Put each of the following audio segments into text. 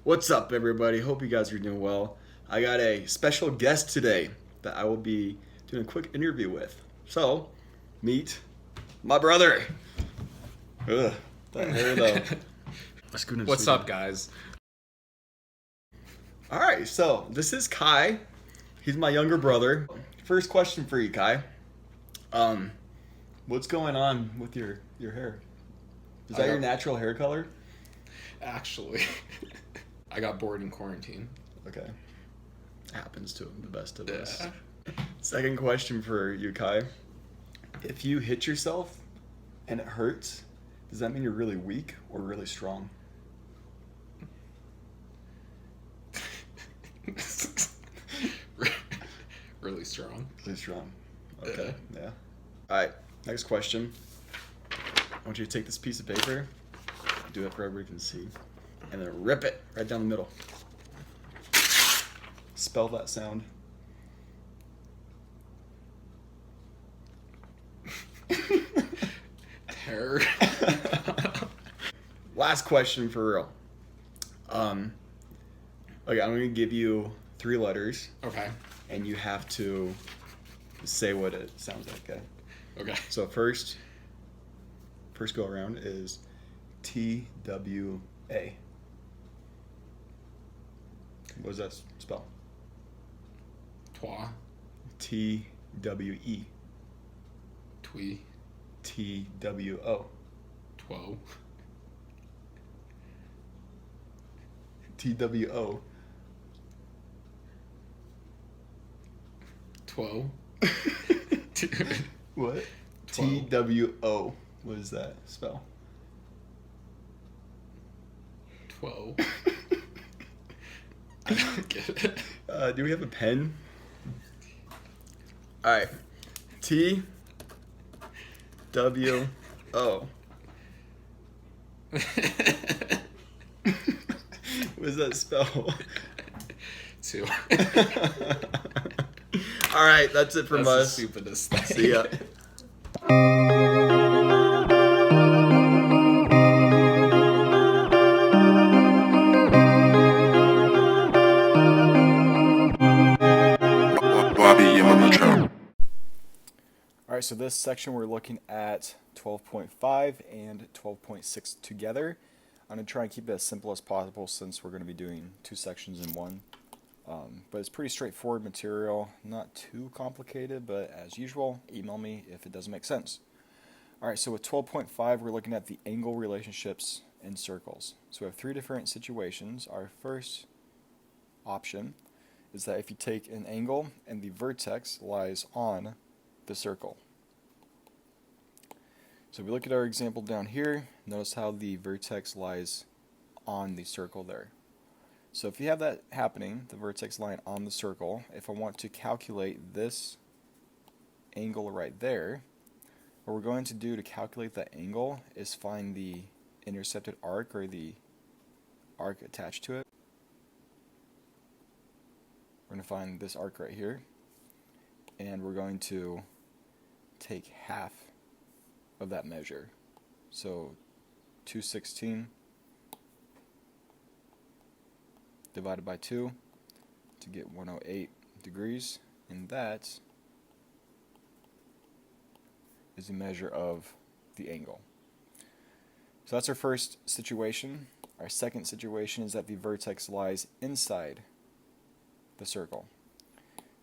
What's up, everybody? Hope you guys are doing well. I got a special guest today that I will be doing a quick interview with. So, meet my brother. Ugh, that hair though. Let's go into What's studio. up, guys? All right, so this is Kai. He's my younger brother. First question for you, Kai. Um, what's going on with your hair? Is that your natural hair color? Actually, I got bored in quarantine. Okay. Happens to the best of us. Second question for you, Kai. If you hit yourself and it hurts, does that mean you're really weak or really strong? Really strong. Really strong. Okay. Yeah. All right. Next question. I want you to take this piece of paper, do it for everybody can see, and then rip it right down the middle. Spell that sound. Hair. Last question for real. Okay, I'm gonna give you 3 letters, Okay. and you have to say what it sounds like. Okay. Okay. So first go around is TWA. What does that spell? Twa. TWE. Twee. TWO. Two. TWO. Two. What? Twelve. TWO. What does that spell? Two. I don't get it. Do we have a pen? All right. TWO. What does that spell? 2. All right, that's it from That's us. the stupidest thing. See ya. Bobby Yamamoto. All right, so this section we're looking at 12.5 and 12.6 together. I'm going to try and keep it as simple as possible since we're going to be doing 2 sections in one. But it's pretty straightforward material, not too complicated, but as usual, email me if it doesn't make sense. All right, so with 12.5, we're looking at the angle relationships in circles. So we have 3 different situations. Our first option is that if you take an angle and the vertex lies on the circle. So if we look at our example down here, notice how the vertex lies on the circle there. So if you have that happening, the vertex line on the circle, if I want to calculate this angle right there, what we're going to do to calculate that angle is find the intercepted arc or the arc attached to it. We're going to find this arc right here, and we're going to take half of that measure. So 216 divided by 2 to get 108 degrees, and that is a measure of the angle. So that's our first situation. Our second situation is that the vertex lies inside the circle.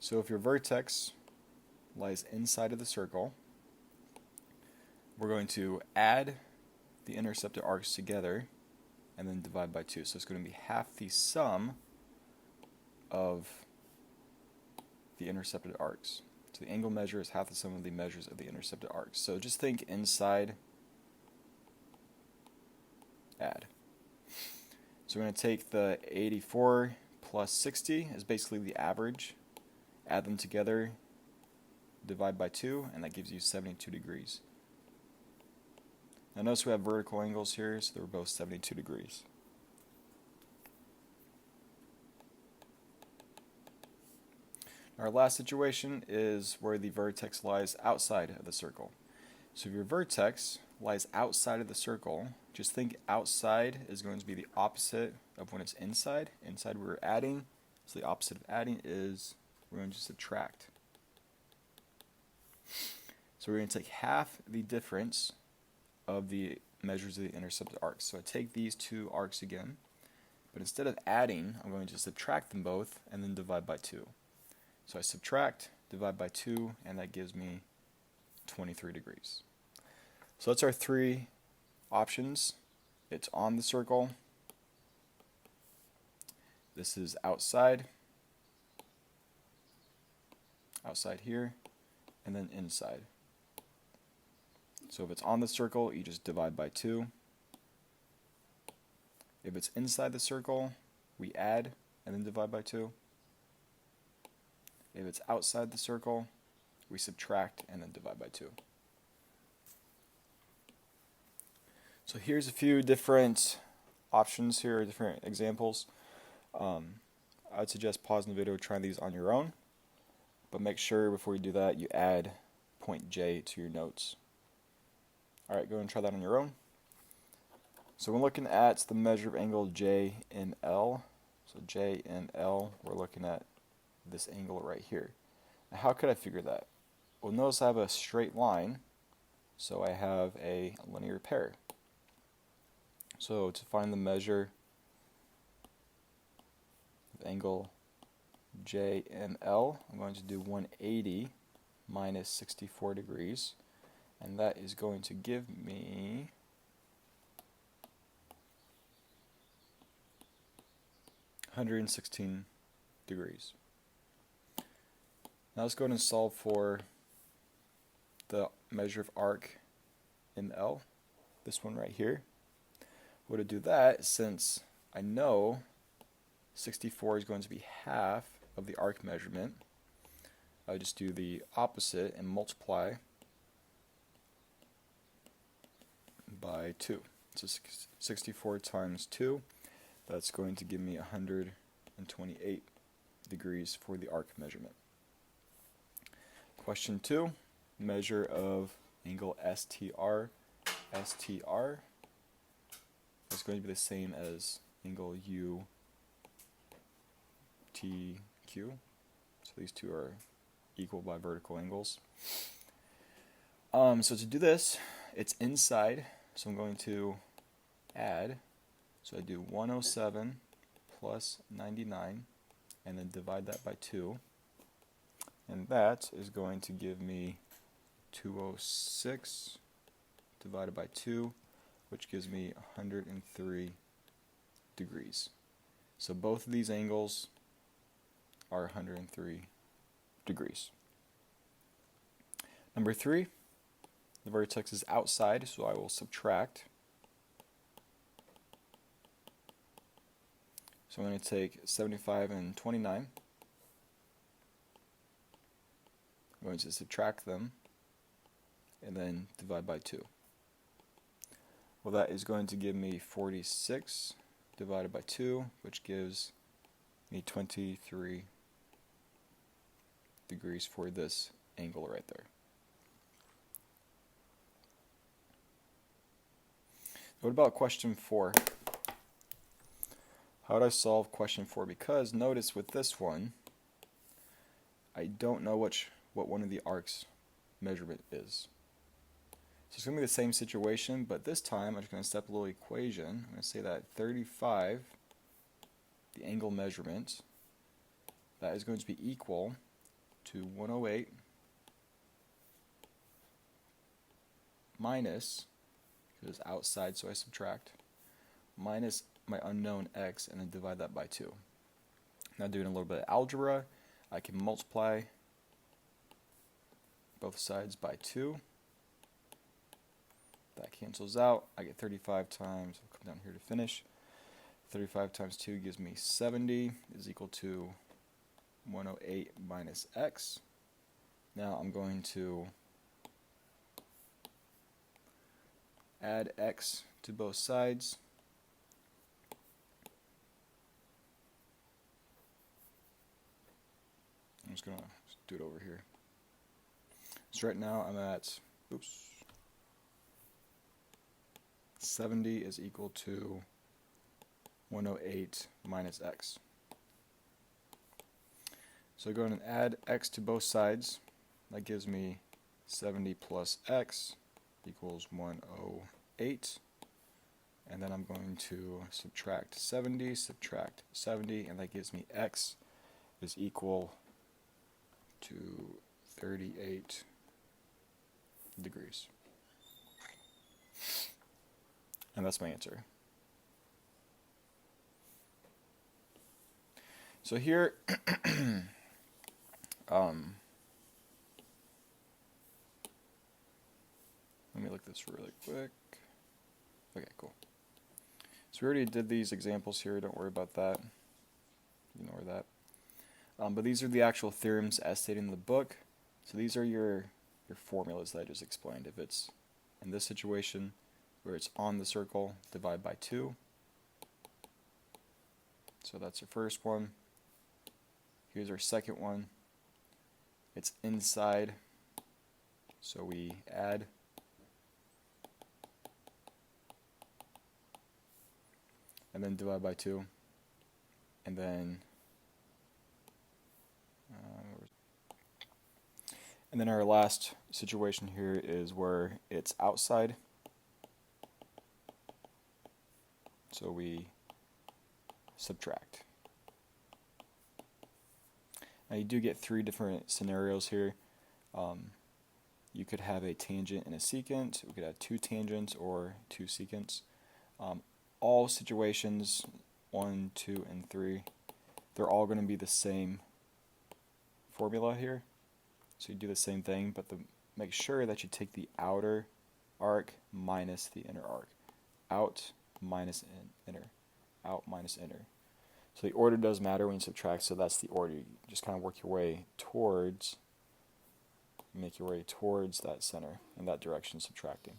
So if your vertex lies inside of the circle, we're going to add the intercepted arcs together and then divide by 2. So it's going to be half the sum of the intercepted arcs. So the angle measure is half the sum of the measures of the intercepted arcs. So just think inside, add. So we're going to take the 84 plus 60 is basically the average, add them together, divide by 2, and that gives you 72 degrees. Now notice we have vertical angles here, so they're both 72 degrees. Our last situation is where the vertex lies outside of the circle. So if your vertex lies outside of the circle, just think outside is going to be the opposite of when it's inside. Inside we're adding, so the opposite of adding is we're going to subtract. So we're going to take half the difference of the measures of the intercepted arcs. So I take these two arcs again, but instead of adding, I'm going to subtract them both and then divide by 2. So I subtract, divide by 2, and that gives me 23 degrees. So that's our 3 options. It's on the circle. This is outside here, and then inside. So if it's on the circle, you just divide by 2. If it's inside the circle, we add and then divide by 2. If it's outside the circle, we subtract and then divide by 2. So here's a few different options here, different examples. I'd suggest pausing the video, trying these on your own, but make sure before you do that you add point J to your notes. Alright, go and try that on your own. So we're looking at the measure of angle J in L. So J in L, we're looking at this angle right here. Now how could I figure that? Well, notice I have a straight line, so I have a linear pair. So to find the measure of angle J in L, I'm going to do 180 minus 64 degrees, and that is going to give me 116 degrees. Now let's go ahead and solve for the measure of arc in L, this one right here. Well, to do that, since I know 64 is going to be half of the arc measurement, I just do the opposite and multiply by 2. So 64 times 2, that's going to give me 128 degrees for the arc measurement. Question 2, measure of angle STR. STR is going to be the same as angle UTQ. So these two are equal by vertical angles. So to do this, it's inside, so I'm going to add. So I do 107 plus 99 and then divide that by 2. And that is going to give me 206 divided by 2, which gives me 103 degrees. So both of these angles are 103 degrees. Number 3, the vertex is outside, so I will subtract. So I'm going to take 75 and 29. I'm going to subtract them and then divide by 2. Well, that is going to give me 46 divided by 2, which gives me 23 degrees for this angle right there. What about question 4? How would I solve question 4? Because notice with this one, I don't know what one of the arcs measurement is. So it's going to be the same situation, but this time I'm just going to step a little equation. I'm going to say that 35, the angle measurement, that is going to be equal to 108 minus, because it's outside so I subtract, minus my unknown x and then divide that by 2. Now doing a little bit of algebra, I can multiply both sides by 2. That cancels out. I get 35 times, I'll come down here to finish. 35 times 2 gives me 70 is equal to 108 minus x. Now I'm going to add x to both sides. I'm just going to do it over here. So right now I'm at, oops, 70 is equal to 108 minus x. So go ahead and add x to both sides. That gives me 70 plus x equals 108. And then I'm going to subtract 70, and that gives me x is equal to 38 degrees. And that's my answer. So here, let me look this really quick. Okay, cool. So we already did these examples here, don't worry about that. Ignore that. But these are the actual theorems as stated in the book. So these are your formulas that I just explained. If it's in this situation where it's on the circle, divide by 2. So that's our first one. Here's our second one. It's inside, so we add. And then divide by 2. And then our last situation here is where it's outside. So we subtract. Now you do get 3 different scenarios here. You could have a tangent and a secant. We could have 2 tangents or 2 secants. All situations 1, 2, and 3, they're all going to be the same formula here. So you do the same thing, but make sure that you take the outer arc minus the inner arc. Out minus inner. Out minus inner. So the order does matter when you subtract, so that's the order. You just kind of work your way towards, make your way towards that center, in that direction, subtracting.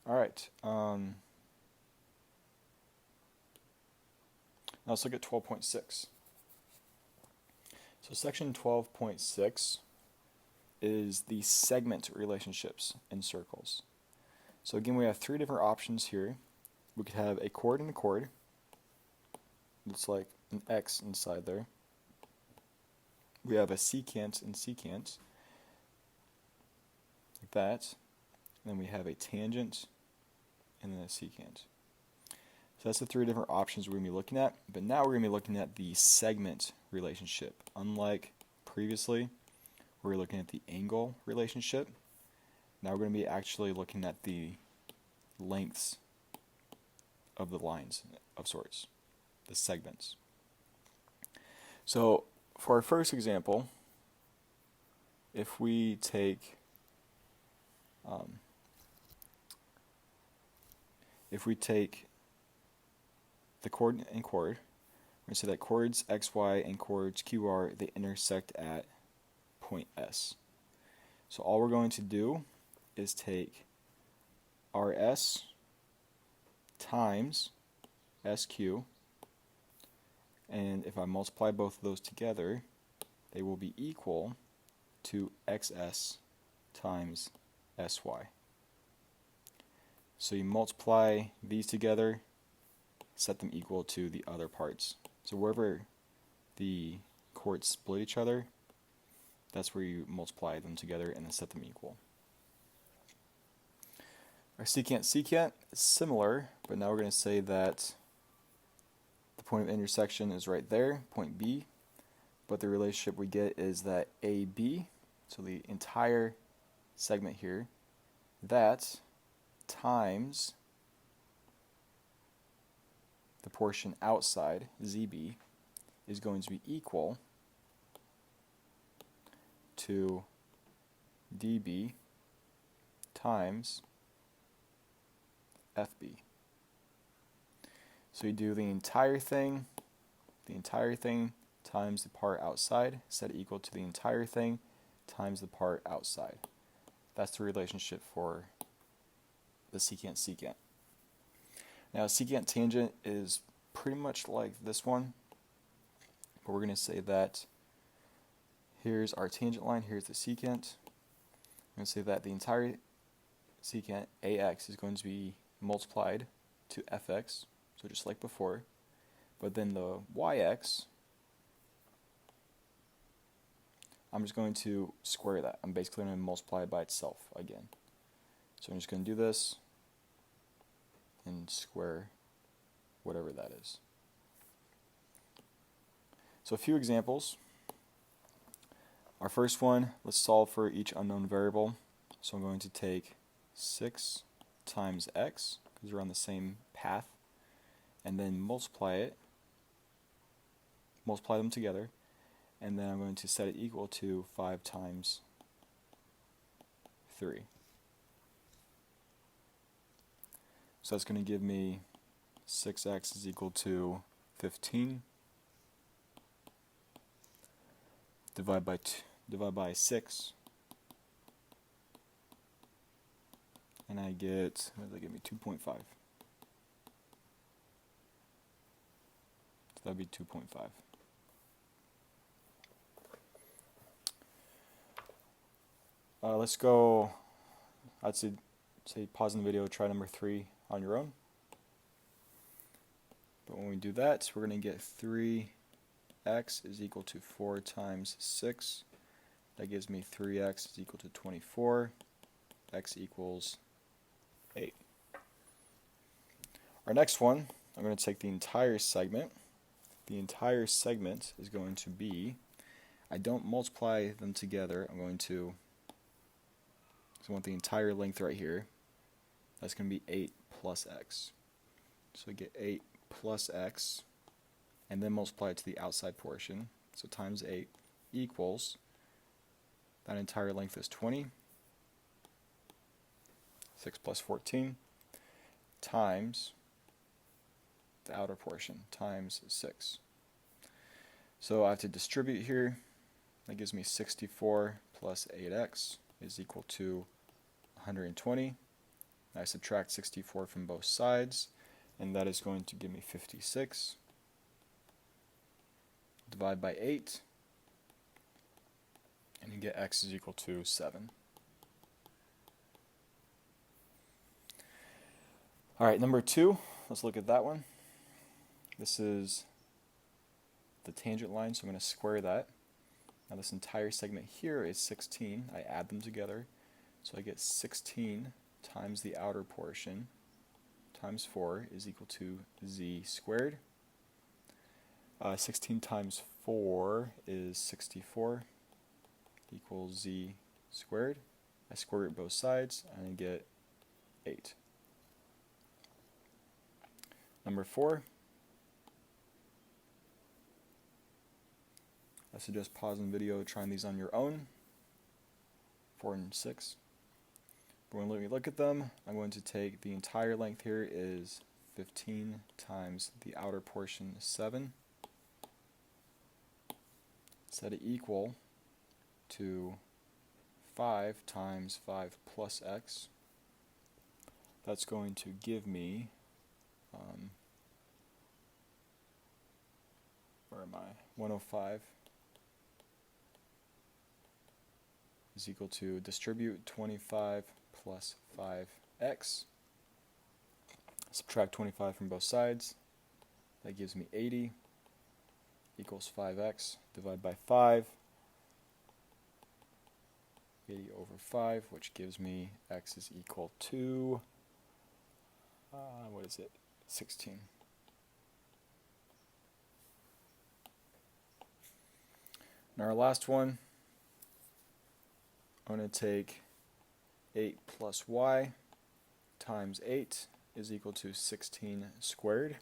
Alright, now let's look at 12.6. So section 12.6 is the segment relationships in circles. So again, we have 3 different options here. We could have a chord and a chord. Looks like an X inside there. We have a secant and secant, like that. And then we have a tangent and then a secant. So that's the 3 different options we're going to be looking at. But now we're going to be looking at the segment relationship. Unlike previously, we were looking at the angle relationship. Now we're going to be actually looking at the lengths of the lines of sorts, the segments. So for our first example, if we take the chord and chord, we're going to say that chords XY and chords QR, they intersect at point S. So all we're going to do is take RS times SQ, and if I multiply both of those together, they will be equal to XS times SY. So you multiply these together, set them equal to the other parts. So wherever the chords split each other, that's where you multiply them together and then set them equal. Our secant is similar, but now we're going to say that the point of intersection is right there, point B, but the relationship we get is that AB, so the entire segment here, that times the portion outside, ZB, is going to be equal to DB times FB. So you do the entire thing times the part outside, set it equal to the entire thing times the part outside. That's the relationship for the secant. Now secant tangent is pretty much like this one, but we're going to say that here's our tangent line, here's the secant. going to say that the entire secant AX is going to be multiplied to FX, so just like before, but then the YX, I'm just going to square that. I'm basically going to multiply it by itself again. So I'm just going to do this and square whatever that is. So a few examples. Our first one, let's solve for each unknown variable. So I'm going to take 6 times x, because we're on the same path, and then multiply them together, and then I'm going to set it equal to 5 times 3. So that's going to give me 6x is equal to 15. Divide by 6, and I get, what does that give me, 2.5. So that'd be 2.5. Let's go, I'd say pause the video, try number 3 on your own. But when we do that, we're going to get 3x is equal to 4 times 6. That gives me 3x is equal to 24. X equals 8. Our next one, I'm going to take the entire segment. The entire segment is going to be, I don't multiply them together. I'm going to, so I want the entire length right here. That's going to be 8 plus x. So we get 8 plus x, and then multiply it to the outside portion. So times 8 equals, that entire length is 20. 6 plus 14 times the outer portion times 6. So I have to distribute here. That gives me 64 plus 8x is equal to 120. I subtract 64 from both sides, and that is going to give me 56. Divide by 8, and you get x is equal to 7. Alright, number 2, let's look at that one. This is the tangent line, so I'm going to square that. Now this entire segment here is 16. I add them together, so I get 16 times the outer portion times 4 is equal to z squared. 16 times 4 is 64 equals z squared. I square root both sides and I get 8. Number 4. I suggest pausing the video, trying these on your own. 4 and 6. But when we look at them, I'm going to take the entire length here is 15 times the outer portion 7. Set it equal to 5 times 5 plus x. That's going to give me, where am I? 105 is equal to distribute 25 plus 5x. Subtract 25 from both sides. That gives me 80 equals 5x. Divide by 5. 80 over 5, which gives me x is equal to, what is it? 16. And our last one, I'm going to take 8 plus y times 8 is equal to 16 squared.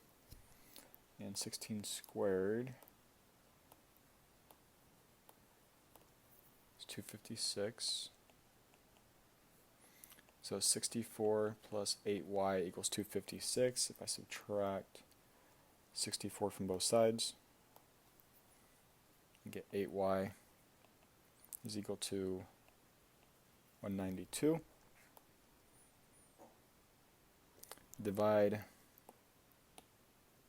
And 16 squared is 256. So 64 plus 8y equals 256. If I subtract 64 from both sides, I get 8y is equal to 192. Divide,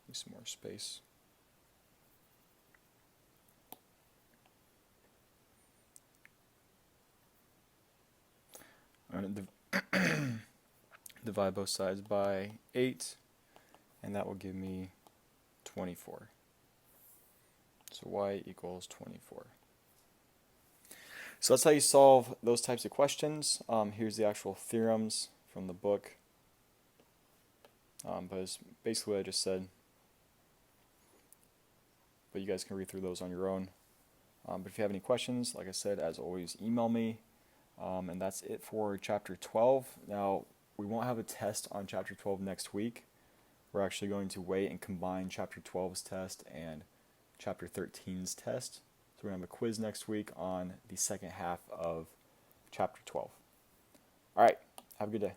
need some more space. I'm going to divide both sides by 8, and that will give me 24. So y equals 24. So that's how you solve those types of questions. Here's the actual theorems from the book. But it's basically what I just said. But you guys can read through those on your own. But if you have any questions, like I said, as always, email me. And that's it for Chapter 12. Now, we won't have a test on Chapter 12 next week. We're actually going to wait and combine Chapter 12's test and Chapter 13's test. So we're going to have a quiz next week on the second half of Chapter 12. All right, have a good day.